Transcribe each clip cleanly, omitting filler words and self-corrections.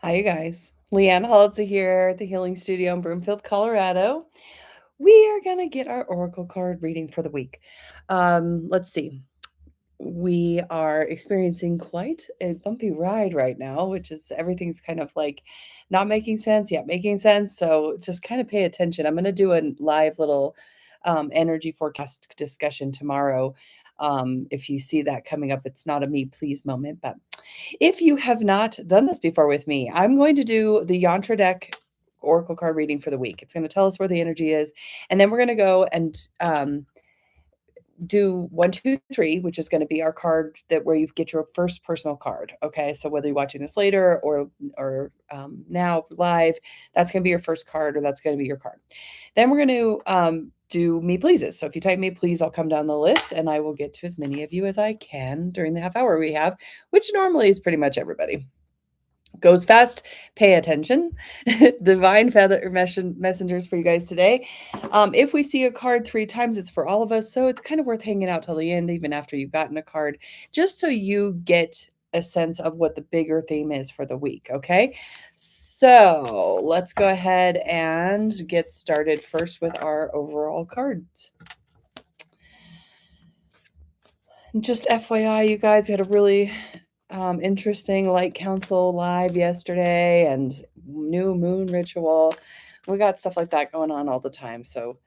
Hi, you guys. Leanne Holitza here at the Healing Studio in Broomfield, Colorado. We are going to get our Oracle card reading for the week. Let's see. We are experiencing quite a bumpy ride right now, which is everything's kind of like not making sense yet making sense. So just kind of pay attention. I'm going to do a live little energy forecast discussion tomorrow. If you see that coming up, it's not a me please moment, but if you have not done this before with me, I'm going to do the Yantra deck Oracle card reading for the week. It's going to tell us where the energy is. And then we're going to go and do 1, 2, 3, which is going to be our card that where you get your first personal card. Okay. So whether you're watching this later or now live, that's going to be your first card or that's going to be your card. Then we're going to do me pleases. So if you type me please, I'll come down the list and I will get to as many of you as I can during the half hour we have, which normally is pretty much everybody. Goes fast, pay attention. Divine feather messengers for you guys today. If we see a card 3 times, it's for all of us. So it's kind of worth hanging out till the end, even after you've gotten a card, just so you get a sense of what the bigger theme is for the week. Okay. So let's go ahead and get started first with our overall cards. Just FYI, you guys, we had a really interesting light council live yesterday and new moon ritual. We got stuff like that going on all the time. So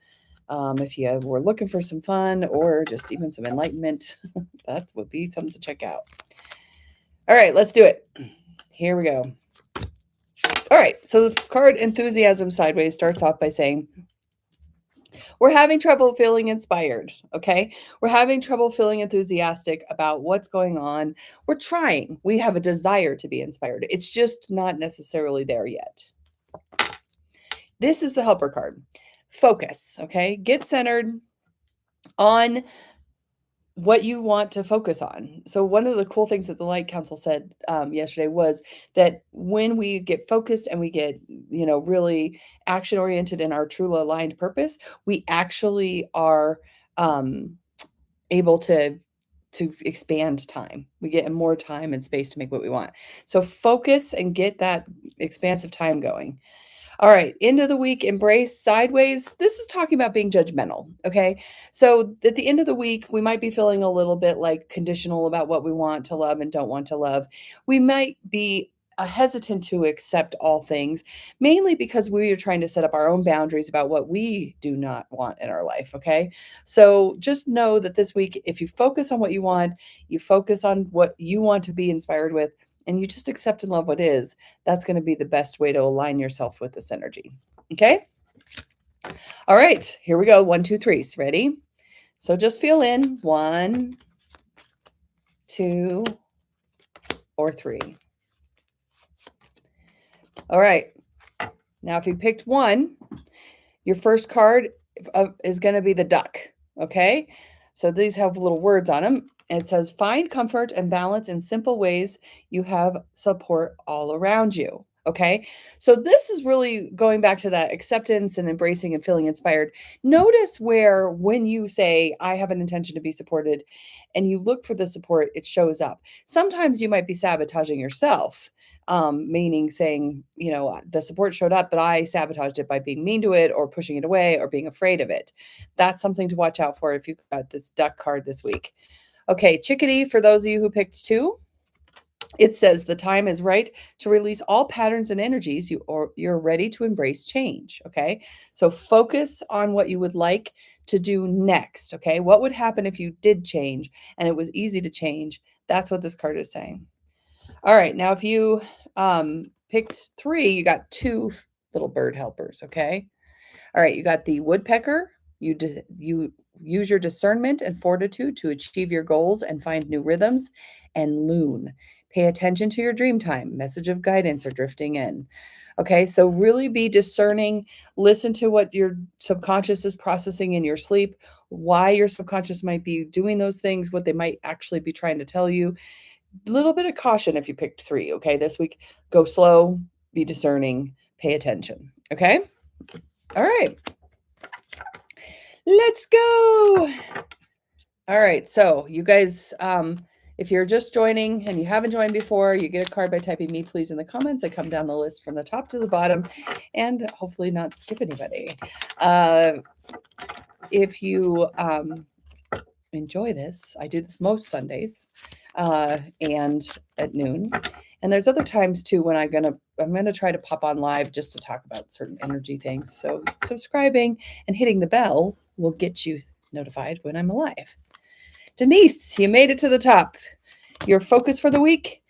if you were looking for some fun or just even some enlightenment, that would be something to check out. All right, let's do it. Here we go. All right, so the card Enthusiasm Sideways starts off by saying, we're having trouble feeling inspired, okay? We're having trouble feeling enthusiastic about what's going on. We're trying. We have a desire to be inspired. It's just not necessarily there yet. This is the helper card. Focus, okay? Get centered on what you want to focus on. So one of the cool things that the Light Council said yesterday was that when we get focused and we get, really action oriented in our truly aligned purpose, we actually are able to expand time. We get more time and space to make what we want. So focus and get that expansive time going. All right, end of the week, embrace sideways. This is talking about being judgmental, okay? So at the end of the week, we might be feeling a little bit like conditional about what we want to love and don't want to love. We might be hesitant to accept all things, mainly because we are trying to set up our own boundaries about what we do not want in our life, okay? So just know that this week, if you focus on what you want, you focus on what you want to be inspired with, and you just accept and love what is, that's going to be the best way to align yourself with this energy. Okay? All right, here we go. 1, 2, 3. Ready? So just feel in 1, 2, or 3. All right. Now, if you picked 1, your first card is going to be the duck. Okay? So these have little words on them. It says, find comfort and balance in simple ways. You have support all around you. Okay. So this is really going back to that acceptance and embracing and feeling inspired. Notice where, when you say, I have an intention to be supported, and you look for the support, it shows up. Sometimes you might be sabotaging yourself, meaning saying, the support showed up, but I sabotaged it by being mean to it or pushing it away or being afraid of it. That's something to watch out for if you got this duck card this week. Okay, chickadee, for those of you who picked 2, it says the time is right to release all patterns and energies you're ready to embrace change. Okay, so focus on what you would like to do next. Okay, what would happen if you did change and it was easy to change? That's what this card is saying. All right, now if you picked 3, you got 2 little bird helpers. Okay, all right, you got the woodpecker. You use your discernment and fortitude to achieve your goals and find new rhythms. And loon, pay attention to your dream time. Message of guidance are drifting in. Okay, so really be discerning. Listen to what your subconscious is processing in your sleep, why your subconscious might be doing those things, what they might actually be trying to tell you. A little bit of caution if you picked 3. Okay, this week, go slow, be discerning, pay attention. Okay, all right. Let's go. All right. So you guys If you're just joining and you haven't joined before, you get a card by typing "me please" in the comments. I come down the list from the top to the bottom and hopefully not skip anybody. If you enjoy this, I do this most Sundays and at noon. And there's other times too when I'm gonna try to pop on live just to talk about certain energy things. So subscribing and hitting the bell will get you notified when I'm alive. Denise, you made it to the top. Your focus for the week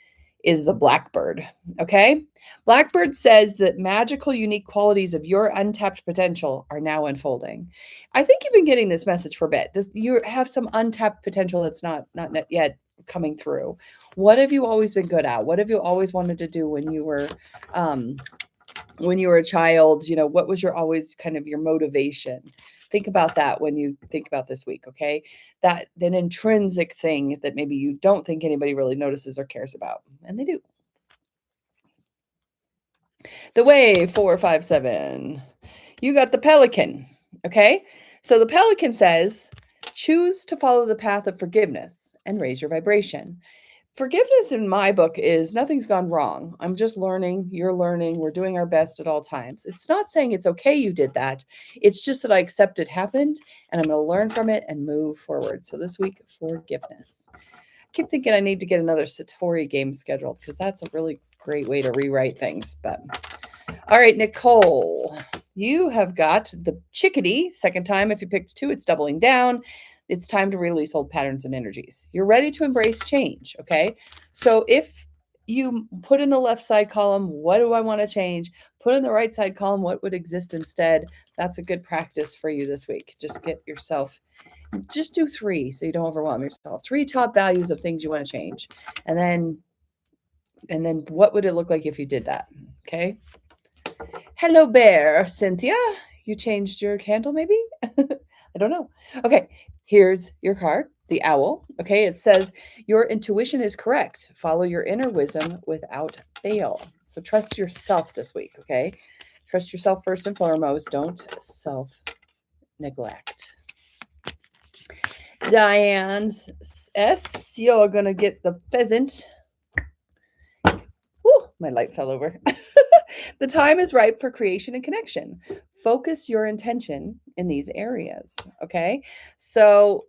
is the Blackbird. Okay. Blackbird says that magical, unique qualities of your untapped potential are now unfolding. I think you've been getting this message for a bit. You have some untapped potential that's not yet coming through. What have you always been good at? What have you always wanted to do when you were a child? You know, what was your always kind of your motivation? Think about that when you think about this week, okay? That intrinsic thing that maybe you don't think anybody really notices or cares about, and they do. The way 457. You got the pelican, okay? So the pelican says, choose to follow the path of forgiveness and raise your vibration. Forgiveness in my book is nothing's gone wrong. I'm just learning. You're learning. We're doing our best at all times. It's not saying it's okay you did that. It's just that I accept it happened and I'm going to learn from it and move forward. So this week, forgiveness. I keep thinking I need to get another Satori game scheduled because that's a really great way to rewrite things. But all right, Nicole, you have got the chickadee. Second time, if you picked 2, it's doubling down. It's time to release old patterns and energies. You're ready to embrace change, okay? So if you put in the left side column, what do I want to change? Put in the right side column, what would exist instead? That's a good practice for you this week. Just do 3 so you don't overwhelm yourself. 3 top values of things you want to change. And then what would it look like if you did that? Okay. Hello, Bear. Cynthia, you changed your candle, maybe? I don't know. Okay, here's your card, the owl. Okay, it says your intuition is correct. Follow your inner wisdom without fail. So trust yourself this week, okay? Trust yourself first and foremost. Don't self-neglect. Diane's S, you're going to get the pheasant. Woo, my light fell over. The time is ripe for creation and connection. Focus your intention in these areas. Okay. So,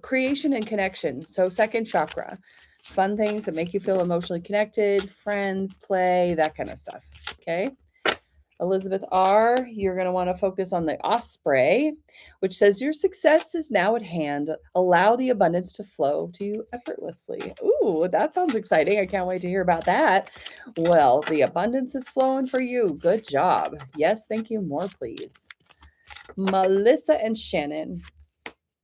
creation and connection. So, second chakra, fun things that make you feel emotionally connected, friends, play, that kind of stuff. Okay. Elizabeth R., you're going to want to focus on the osprey, which says your success is now at hand. Allow the abundance to flow to you effortlessly. Ooh, that sounds exciting. I can't wait to hear about that. Well, the abundance is flowing for you. Good job. Yes, thank you. More, please. Melissa and Shannon.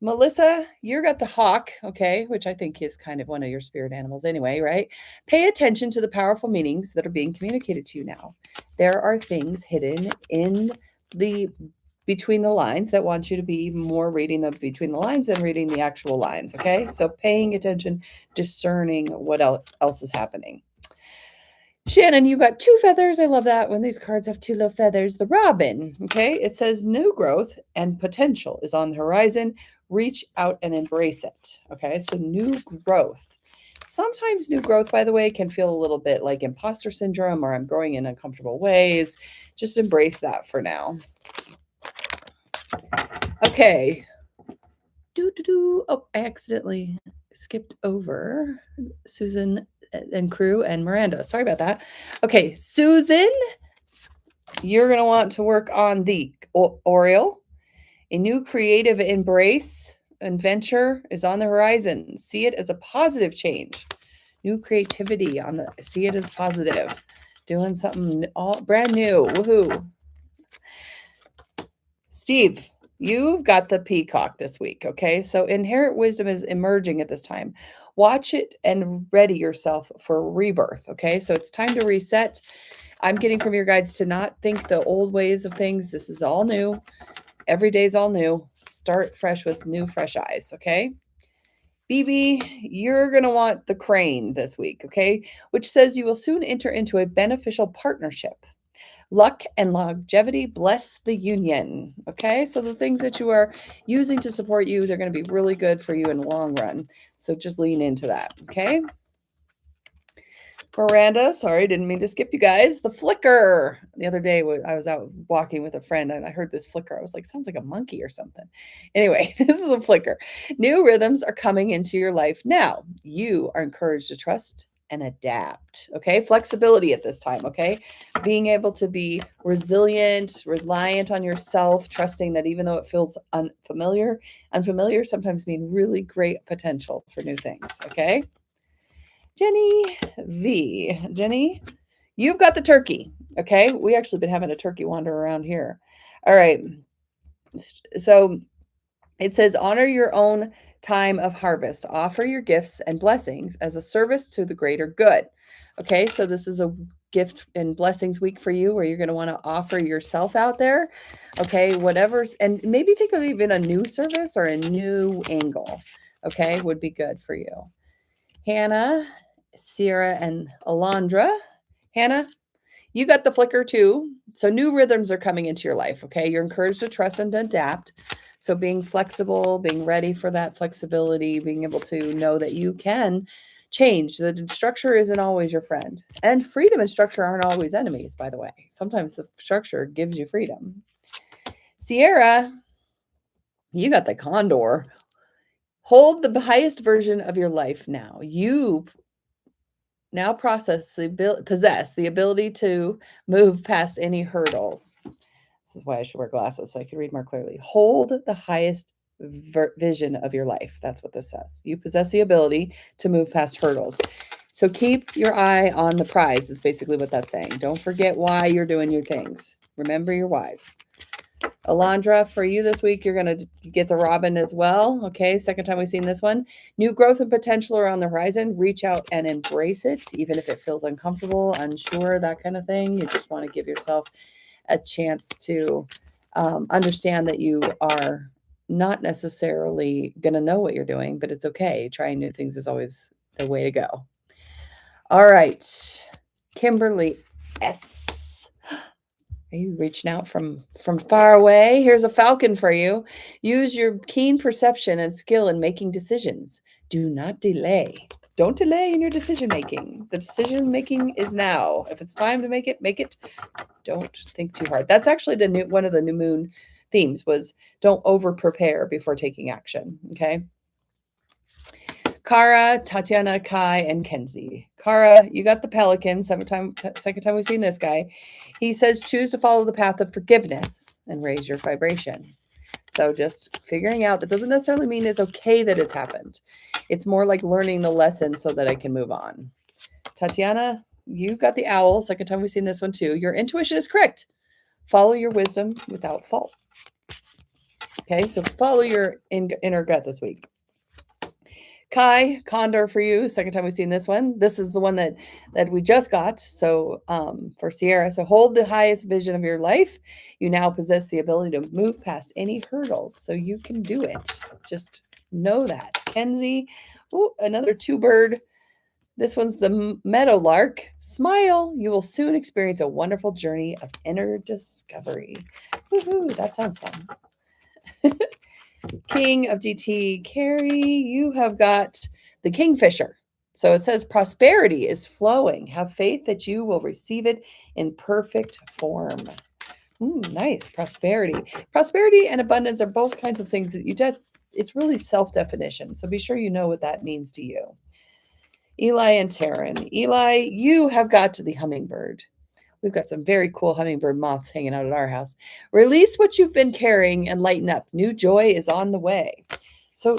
Melissa, you got the hawk, okay, which I think is kind of one of your spirit animals anyway, right? Pay attention to the powerful meanings that are being communicated to you now. There are things hidden in the between the lines that want you to be more reading the between the lines than reading the actual lines, okay? So paying attention, discerning what else is happening. Shannon, you got 2 feathers. I love that when these cards have 2 little feathers. The robin, okay? It says new growth and potential is on the horizon. Reach out and embrace it, okay? So new growth. Sometimes new growth, by the way, can feel a little bit like imposter syndrome or I'm growing in uncomfortable ways. Just embrace that for now. Okay. Oh, I accidentally skipped over Susan and crew and Miranda. Sorry about that. Okay, Susan, you're going to want to work on the Oriole. A new creative embrace and venture is on the horizon. See it as a positive change. New creativity see it as positive. Doing something all brand new. Woohoo. Steve, you've got the peacock this week, okay? So inherent wisdom is emerging at this time. Watch it and ready yourself for rebirth, okay? So it's time to reset. I'm getting from your guides to not think the old ways of things. This is all new. Every day's all new. Start fresh with new, fresh eyes, okay? BB, you're going to want the crane this week, okay? Which says you will soon enter into a beneficial partnership. Luck and longevity bless the union. Okay, so the things that you are using to support you, they're going to be really good for you in the long run. So just lean into that. Okay. Miranda, sorry, didn't mean to skip you guys. The flicker. The other day, I was out walking with a friend and I heard this flicker. I was like, sounds like a monkey or something. Anyway, this is a flicker. New rhythms are coming into your life now. You are encouraged to trust and adapt. Okay, flexibility at this time. Okay, being able to be resilient, reliant on yourself, trusting that even though it feels unfamiliar sometimes mean really great potential for new things. Okay. Jenny V. Jenny, you've got the turkey. Okay. We actually been having a turkey wander around here. All right. So it says, honor your own time of harvest. Offer your gifts and blessings as a service to the greater good. Okay. So this is a gift and blessings week for you where you're going to want to offer yourself out there. Okay. Whatever's, and maybe think of even a new service or a new angle. Okay. Would be good for you. Hannah, Sierra, and Alondra. Hannah, you got the flicker too. So new rhythms are coming into your life, okay? You're encouraged to trust and adapt. So being flexible, being ready for that flexibility, being able to know that you can change. The structure isn't always your friend. And freedom and structure aren't always enemies, by the way. Sometimes the structure gives you freedom. Sierra, you got the condor. Hold the highest version of your life now. You now possess the ability to move past any hurdles. This is why I should wear glasses so I can read more clearly. Hold the highest vision of your life. That's what this says. You possess the ability to move past hurdles. So keep your eye on the prize is basically what that's saying. Don't forget why you're doing your things. Remember your whys. Alondra, for you this week, you're going to get the robin as well. Okay, second time we've seen this one. New growth and potential are on the horizon. Reach out and embrace it, even if it feels uncomfortable, unsure, that kind of thing. You just want to give yourself a chance to understand that you are not necessarily going to know what you're doing, but it's okay. Trying new things is always the way to go. All right, Kimberly S. Are you reaching out from far away? Here's a falcon for you. Use your keen perception and skill in making decisions. Do not delay. Don't delay in your decision making. The decision making is now. If it's time to make it, make it. Don't think too hard. That's actually one of the new moon themes was don't over prepare before taking action. Okay. Kara, Tatiana, Kai, and Kenzie. Kara, you got the pelican. Second time we've seen this guy. He says, choose to follow the path of forgiveness and raise your vibration. So just figuring out that doesn't necessarily mean it's okay that it's happened. It's more like learning the lesson so that I can move on. Tatiana, you got the owl. Second time we've seen this one too. Your intuition is correct. Follow your wisdom without fault. Okay, so follow your inner gut this week. Kai, condor for you. Second time we've seen this one. This is the one that we just got. So for Sierra, so hold the highest vision of your life. You now possess the ability to move past any hurdles. So you can do it. Just know that. Kenzie, ooh, another two-bird. This one's the meadowlark. Smile. You will soon experience a wonderful journey of inner discovery. Woohoo, that sounds fun. King of GT, Carrie, you have got the Kingfisher. So it says prosperity is flowing. Have faith that you will receive it in perfect form. Nice. Prosperity. Prosperity and abundance are both kinds of things that you just, it's really self-definition. So be sure you know what that means to you. Eli and Taryn. Eli, you have got the hummingbird. We've got some very cool hummingbird moths hanging out at our house. Release what you've been carrying and lighten up. New joy is on the way. So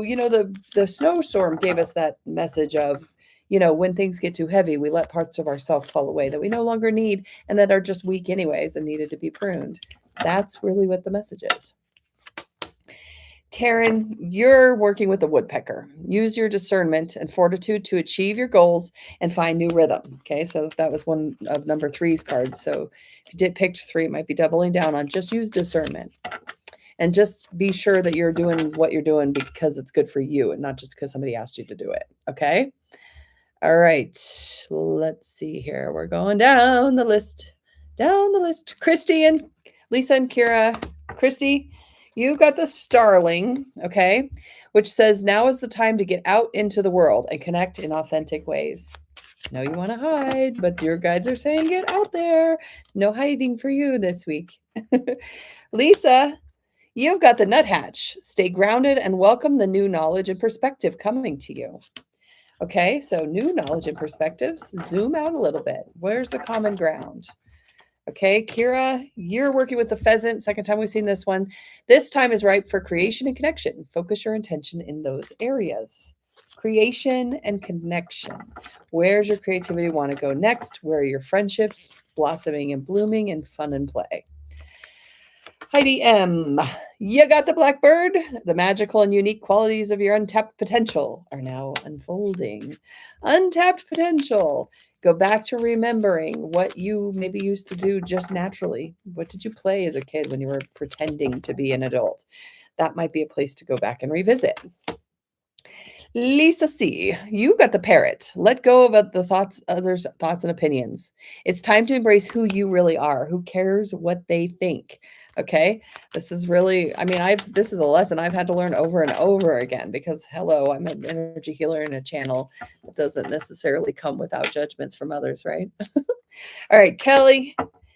you know, the snowstorm gave us that message of, you know, when things get too heavy, we let parts of ourselves fall away that we no longer need and that are just weak anyways and needed to be pruned. That's really what the message is. Taryn, you're working with the woodpecker. Use your discernment and fortitude to achieve your goals and find new rhythm. Okay, so that was one of number 3's cards. So if you did pick 3, it might be doubling down on just use discernment. And just be sure that you're doing what you're doing because it's good for you and not just because somebody asked you to do it. Okay? All right. Let's see here. We're going down the list. Down the list. Christy and Lisa and Kira. Christy, you got the starling, okay, which says now is the time to get out into the world and connect in authentic ways. No, you want to hide, but your guides are saying get out there. No hiding for you this week. Lisa, you've got the nuthatch. Stay grounded and welcome the new knowledge and perspective coming to you. Okay, so new knowledge and perspectives. Zoom out a little bit. Where's the common ground? Okay, Kira, you're working with the pheasant. Second time we've seen this one. This time is ripe for creation and connection. Focus your intention in those areas. Creation and connection. Where's your creativity want to go next? Where are your friendships blossoming and blooming in fun and play? Heidi M., you got the blackbird. The magical and unique qualities of your untapped potential are now unfolding. Untapped potential. Go back to remembering what you maybe used to do just naturally. What did you play as a kid when you were pretending to be an adult? That might be a place to go back and revisit. Lisa C., you got the parrot. Let go of the others' thoughts and opinions. It's time to embrace who you really are. Who cares what they think? Okay, this is really, this is a lesson I've had to learn over and over again because, hello, I'm an energy healer in a channel that doesn't necessarily come without judgments from others, right? All right, Kelly,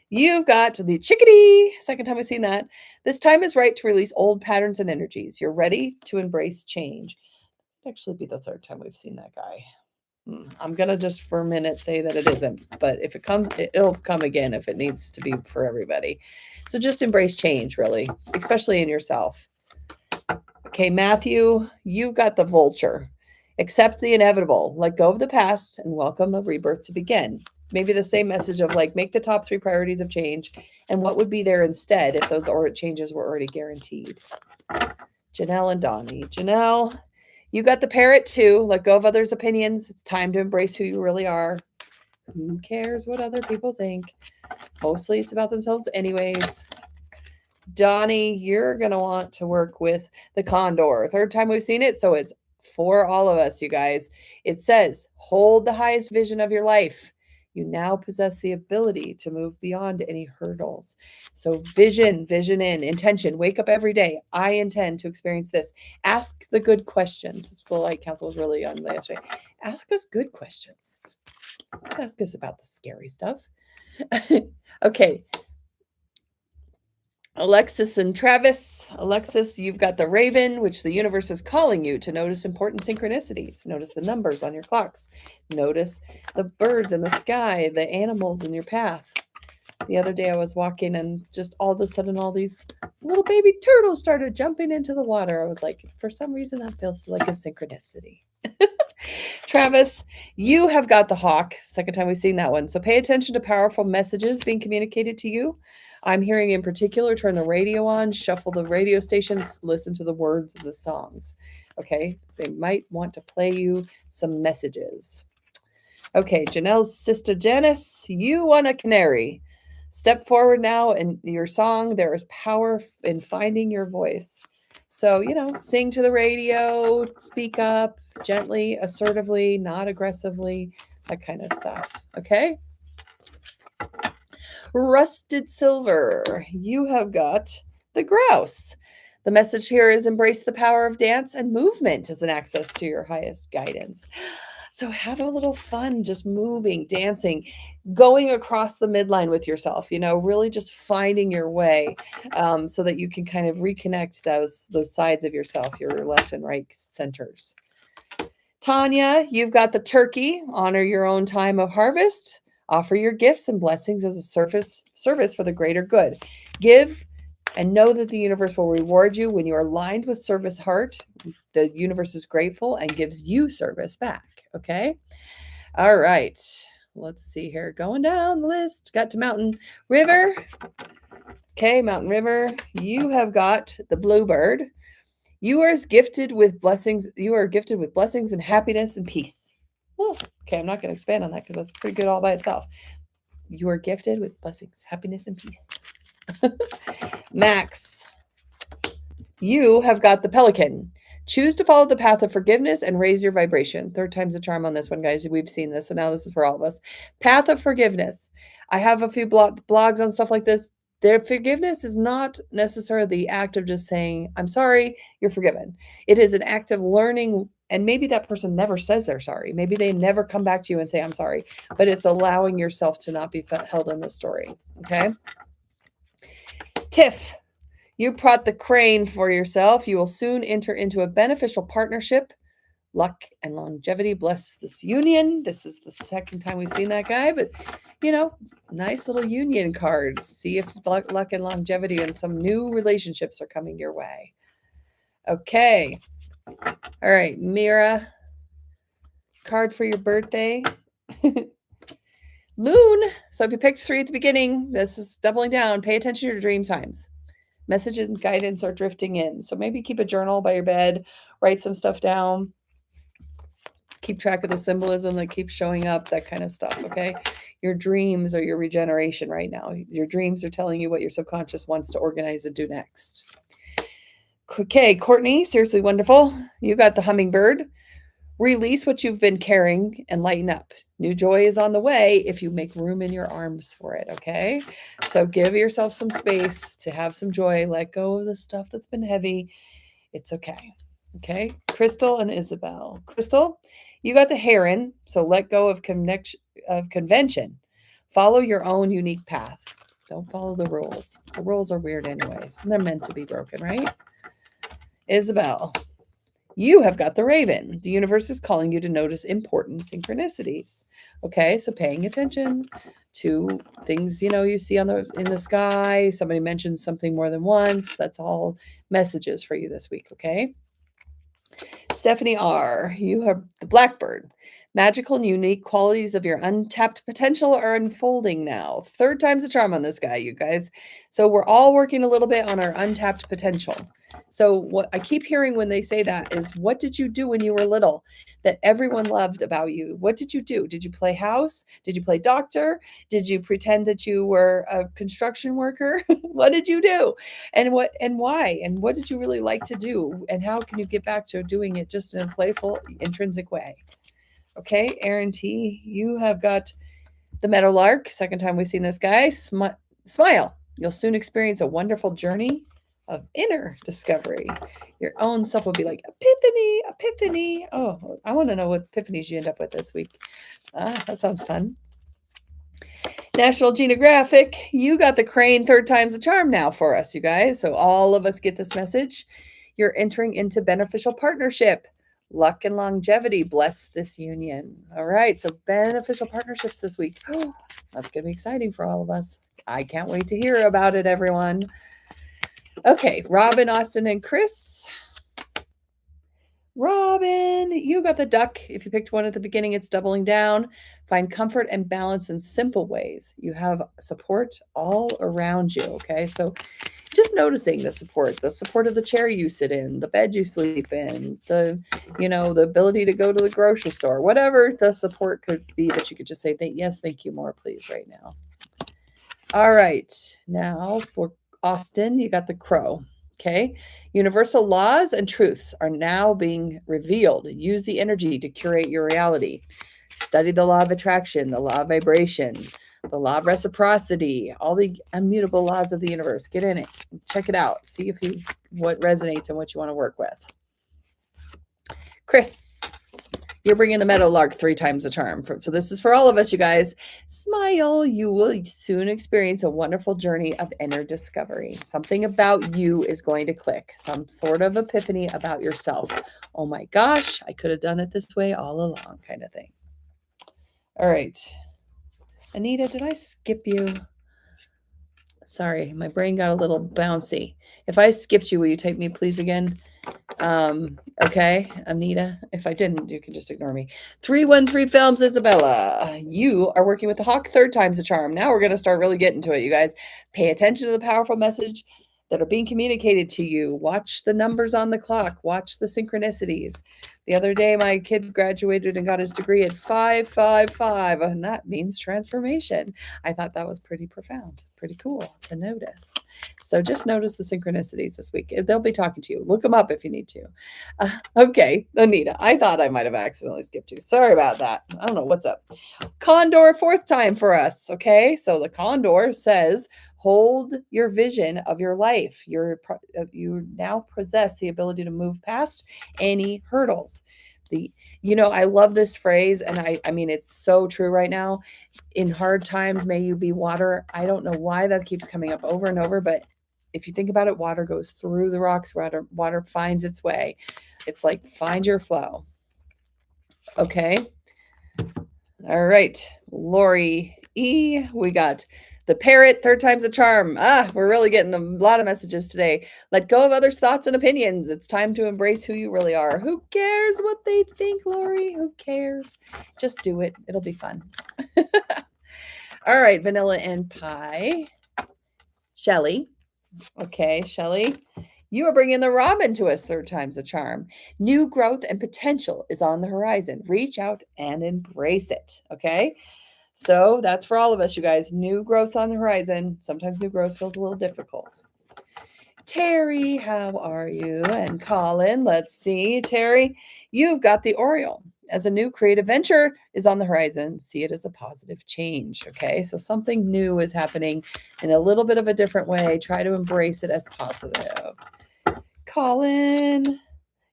you've got the chickadee. Second time we've seen that. This time is right to release old patterns and energies. You're ready to embrace change. Actually be the third time we've seen that guy. I'm going to just for a minute say that it isn't, but if it comes, it'll come again if it needs to be for everybody. So just embrace change, really, especially in yourself. Okay, Matthew, you've got the vulture. Accept the inevitable. Let go of the past and welcome a rebirth to begin. Maybe the same message of like, make the top 3 priorities of change and what would be there instead if those changes were already guaranteed. Janelle and Donnie. Janelle, you got the parrot too. Let go of others' opinions. It's time to embrace who you really are. Who cares what other people think? Mostly it's about themselves anyways. Donnie, you're going to want to work with the condor. Third time we've seen it, so it's for all of us, you guys. It says, hold the highest vision of your life. You now possess the ability to move beyond any hurdles. So vision in, intention. Wake up every day. I intend to experience this. Ask the good questions. This the Light Council was really on yesterday. Ask us good questions. Ask us about the scary stuff. Okay. Alexis and Travis. Alexis, you've got the raven, which the universe is calling you to notice important synchronicities. Notice the numbers on your clocks. Notice the birds in the sky, the animals in your path. The other day I was walking and just all of a sudden all these little baby turtles started jumping into the water. I was like, for some reason that feels like a synchronicity. Travis, you have got the hawk. Second time we've seen that one. So pay attention to powerful messages being communicated to you. I'm hearing in particular, turn the radio on, shuffle the radio stations, listen to the words of the songs. Okay, they might want to play you some messages. Okay, Janelle's sister Janice, you want a canary. Step forward now in your song. There is power in finding your voice. So, sing to the radio, speak up gently, assertively, not aggressively, that kind of stuff. Okay? Rusted silver, you have got the grouse. The message here is embrace the power of dance and movement as an access to your highest guidance. So have a little fun, just moving, dancing, going across the midline with yourself, really just finding your way so that you can kind of reconnect those sides of yourself, your left and right centers. Tanya, you've got the turkey. Honor your own time of harvest. Offer your gifts and blessings as a service for the greater good. Give and know that the universe will reward you when you are aligned with service heart. The universe is grateful and gives you service back. Okay. All right. Let's see here. Going down the list. Got to Mountain River. Okay. Mountain River. You have got the bluebird. You are gifted with blessings. You are gifted with blessings and happiness and peace. Oh, okay, I'm not going to expand on that because that's pretty good all by itself. You are gifted with blessings, happiness, and peace. Max, you have got the pelican. Choose to follow the path of forgiveness and raise your vibration. Third time's a charm on this one, guys. We've seen this, so now this is for all of us. Path of forgiveness. I have a few blogs on stuff like this. Their forgiveness is not necessarily the act of just saying, I'm sorry, you're forgiven. It is an act of learning, and maybe that person never says they're sorry. Maybe they never come back to you and say, I'm sorry, but it's allowing yourself to not be held in the story, okay? Tiff, you brought the crane for yourself. You will soon enter into a beneficial partnership. Luck and longevity bless this union. This is the second time we've seen that guy, but nice little union card. See if luck and longevity and some new relationships are coming your way. Okay. All right, Mira. Card for your birthday. Loon. So if you picked 3 at the beginning, this is doubling down. Pay attention to your dream times. Messages and guidance are drifting in. So maybe keep a journal by your bed, write some stuff down, keep track of the symbolism that keeps showing up, that kind of stuff, okay? Your dreams are your regeneration right now. Your dreams are telling you what your subconscious wants to organize and do next. Okay, Courtney, seriously wonderful. You got the hummingbird. Release what you've been carrying and lighten up. New joy is on the way if you make room in your arms for it, okay? So give yourself some space to have some joy. Let go of the stuff that's been heavy. It's okay. Okay? Crystal and Isabel. Crystal, you got the heron, so let go of convention. Follow your own unique path. Don't follow the rules. The rules are weird anyways, and they're meant to be broken, right? Isabel, you have got the raven. The universe is calling you to notice important synchronicities. Okay, so paying attention to things, you see in the sky. Somebody mentions something more than once. That's all messages for you this week, okay? Stephanie R., you have the blackbird. Magical and unique qualities of your untapped potential are unfolding now. 3rd time's a charm on this guy, you guys. So we're all working a little bit on our untapped potential. So what I keep hearing when they say that is, what did you do when you were little that everyone loved about you? What did you do? Did you play house? Did you play doctor? Did you pretend that you were a construction worker? What did you do? And what and why? And what did you really like to do? And how can you get back to doing it just in a playful, intrinsic way? Okay, Aaron T., you have got the meadowlark. 2nd time we've seen this guy. Smile. You'll soon experience a wonderful journey of inner discovery. Your own self will be like, epiphany. Oh, I want to know what epiphanies you end up with this week. That sounds fun. National Geographic, you got the crane. 3rd time's a charm now for us, you guys. So all of us get this message. You're entering into beneficial partnership. Luck and longevity bless this union. All right, so beneficial partnerships this week. Oh, that's going to be exciting for all of us. I can't wait to hear about it, everyone. Okay, Robin, Austin, and Chris. Robin, you got the duck. If you picked one at the beginning, it's doubling down. Find comfort and balance in simple ways. You have support all around you, okay? So just noticing the support of the chair you sit in, the bed you sleep in, the ability to go to the grocery store, whatever the support could be that you could just say, yes, thank you, more please right now. All right, now for Austin, you got the crow. Okay. Universal laws and truths are now being revealed. Use the energy to curate your reality. Study the law of attraction, the law of vibration, the law of reciprocity, all the immutable laws of the universe. Get in it. Check it out. See what resonates and what you want to work with. Chris, you're bringing the meadowlark 3 times a charm. So this is for all of us, you guys. Smile. You will soon experience a wonderful journey of inner discovery. Something about you is going to click. Some sort of epiphany about yourself. Oh my gosh, I could have done it this way all along, kind of thing. All right. Anita, did I skip you? Sorry, my brain got a little bouncy. If I skipped you, will you type me please again? Okay, Anita. If I didn't, you can just ignore me. 313 Films, Isabella. You are working with the hawk. 3rd time's a charm. Now we're going to start really getting to it, you guys. Pay attention to the powerful message that are being communicated to you. Watch the numbers on the clock. Watch the synchronicities. The other day, my kid graduated and got his degree at 555, and that means transformation. I thought that was pretty profound, pretty cool to notice. So just notice the synchronicities this week. They'll be talking to you. Look them up if you need to. Okay, Anita, I thought I might have accidentally skipped you. Sorry about that. I don't know what's up. Condor, fourth time for us. Okay, so the condor says, hold your vision of your life. You now possess the ability to move past any hurdles. I love this phrase, and I mean it's so true right now. In hard times, may you be water. I don't know why that keeps coming up over and over, but if you think about it, water goes through the rocks. Water finds its way. It's like find your flow. Okay. All right, Lori E. We got the parrot, third time's a charm. We're really getting a lot of messages today. Let go of others' thoughts and opinions. It's time to embrace who you really are. Who cares what they think, Lori? Who cares? Just do it. It'll be fun. All right, vanilla and pie. Shelly. Okay, Shelly. You are bringing the robin to us, third time's a charm. New growth and potential is on the horizon. Reach out and embrace it. Okay. So that's for all of us, you guys. New growth on the horizon. Sometimes new growth feels a little difficult. Terry, how are you? And Colin, let's see. Terry, you've got the Oriole. As a new creative venture is on the horizon, see it as a positive change. Okay, so something new is happening in a little bit of a different way. Try to embrace it as positive. Colin,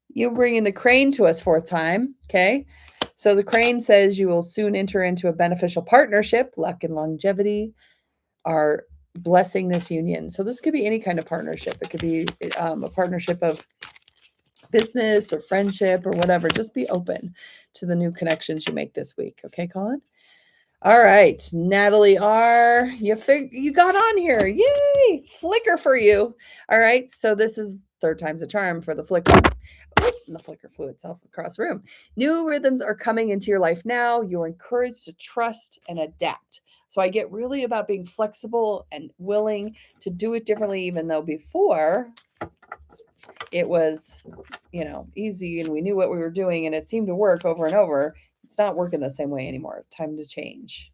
you're bringing the crane to us fourth time. Okay, so the crane says you will soon enter into a beneficial partnership. Luck and longevity are blessing this union. So this could be any kind of partnership. It could be a partnership of business or friendship or whatever. Just be open to the new connections you make this week. Okay, Colin? All right, Natalie R. You got on here. Yay! Flicker for you. All right, so this is third time's a charm for the flicker. Oops, and the flicker flew itself across the room. New rhythms are coming into your life now. You're encouraged to trust and adapt. So I get really about being flexible and willing to do it differently, even though before it was, easy and we knew what we were doing and it seemed to work over and over. It's not working the same way anymore. Time to change.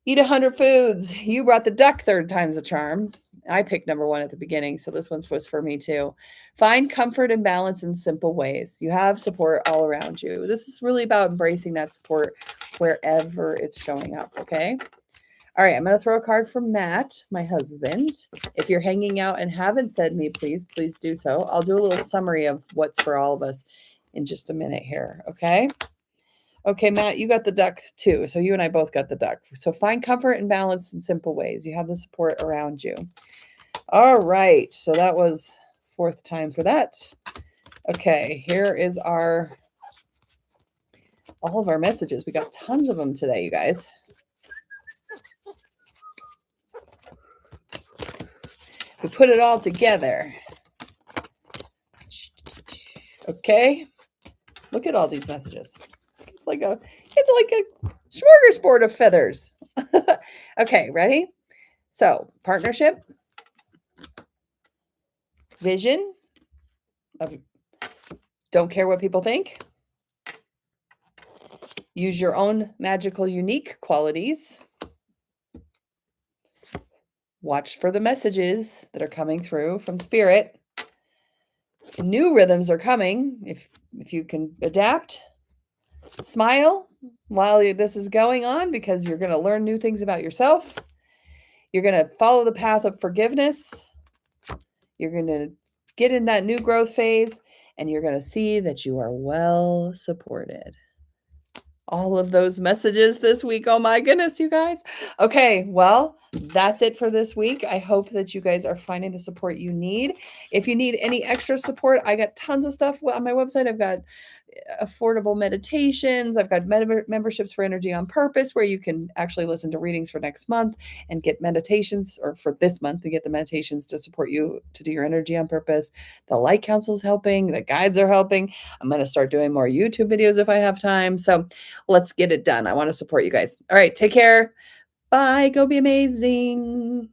Eat 100 foods. You brought the duck, third time's a charm. I picked number 1 at the beginning, so this one's was for me too. Find comfort and balance in simple ways. You have support all around you. This is really about embracing that support wherever it's showing up, okay? All right, I'm going to throw a card for Matt, my husband. If you're hanging out and haven't said me, please do so. I'll do a little summary of what's for all of us in just a minute here, okay? Okay, Matt, you got the duck too. So you and I both got the duck. So find comfort and balance in simple ways. You have the support around you. All right, so that was fourth time for that. Okay, here is all of our messages. We got tons of them today, you guys. We put it all together. Okay, look at all these messages. It's like a smorgasbord of feathers. Okay, ready? So, partnership, vision of don't care what people think. Use your own magical, unique qualities. Watch for the messages that are coming through from spirit. New rhythms are coming. If you can adapt, smile while this is going on because you're going to learn new things about yourself. You're going to follow the path of forgiveness. You're going to get in that new growth phase, and you're going to see that you are well supported. All of those messages this week. Oh my goodness, you guys. Okay, well, that's it for this week. I hope that you guys are finding the support you need. If you need any extra support, I got tons of stuff on my website. I've got affordable meditations. I've got memberships for Energy on Purpose, where you can actually listen to readings for next month and get meditations, or for this month to get the meditations to support you to do your energy on purpose. The light council's helping. The guides are helping. I'm going to start doing more YouTube videos if I have time. So let's get it done. I want to support you guys. All right, take care. Bye. Go be amazing.